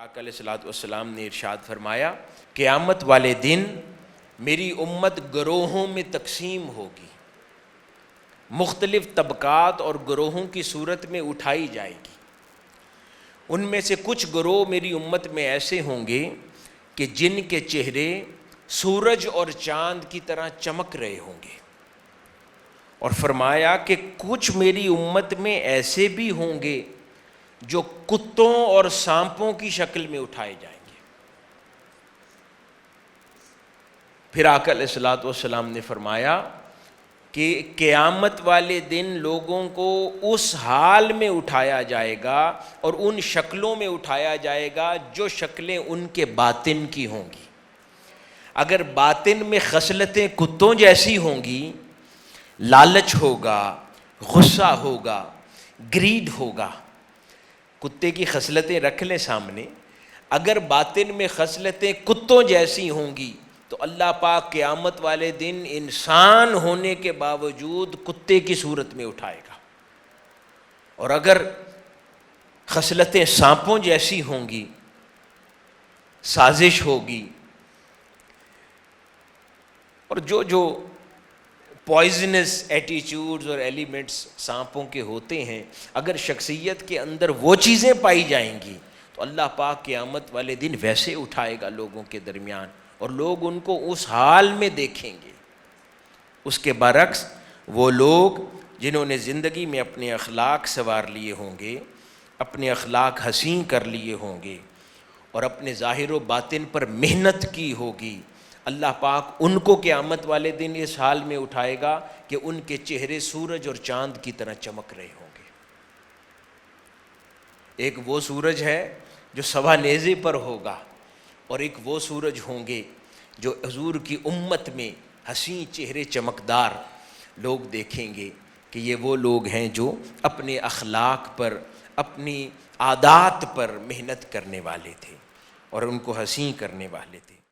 آقا علیہ الصلوۃ والسلام نے ارشاد فرمایا قیامت والے دن میری امت گروہوں میں تقسیم ہوگی، مختلف طبقات اور گروہوں کی صورت میں اٹھائی جائے گی۔ ان میں سے کچھ گروہ میری امت میں ایسے ہوں گے کہ جن کے چہرے سورج اور چاند کی طرح چمک رہے ہوں گے، اور فرمایا کہ کچھ میری امت میں ایسے بھی ہوں گے جو کتوں اور سانپوں کی شکل میں اٹھائے جائیں گے۔ پھر آقا علیہ الصلوۃ والسلام نے فرمایا کہ قیامت والے دن لوگوں کو اس حال میں اٹھایا جائے گا اور ان شکلوں میں اٹھایا جائے گا جو شکلیں ان کے باطن کی ہوں گی۔ اگر باطن میں خصلتیں کتوں جیسی ہوں گی، لالچ ہوگا، غصہ ہوگا، گریڈ ہوگا، کتے کی خصلتیں رکھ لیں سامنے، اگر باطن میں خصلتیں کتوں جیسی ہوں گی تو اللہ پاک قیامت والے دن انسان ہونے کے باوجود کتے کی صورت میں اٹھائے گا، اور اگر خصلتیں سانپوں جیسی ہوں گی، سازش ہوگی، اور جو پوائزنس ایٹیچیوڈز اور ایلیمنٹس سانپوں کے ہوتے ہیں، اگر شخصیت کے اندر وہ چیزیں پائی جائیں گی تو اللہ پاک قیامت والے دن ویسے اٹھائے گا لوگوں کے درمیان، اور لوگ ان کو اس حال میں دیکھیں گے۔ اس کے برعکس وہ لوگ جنہوں نے زندگی میں اپنے اخلاق سنوار لیے ہوں گے، اپنے اخلاق حسین کر لیے ہوں گے، اور اپنے ظاہر و باطن پر محنت کی ہوگی، اللہ پاک ان کو قیامت والے دن اس حال میں اٹھائے گا کہ ان کے چہرے سورج اور چاند کی طرح چمک رہے ہوں گے۔ ایک وہ سورج ہے جو سوا نیزے پر ہوگا، اور ایک وہ سورج ہوں گے جو حضور کی امت میں حسین چہرے چمکدار لوگ دیکھیں گے کہ یہ وہ لوگ ہیں جو اپنے اخلاق پر، اپنی عادات پر محنت کرنے والے تھے اور ان کو حسین کرنے والے تھے۔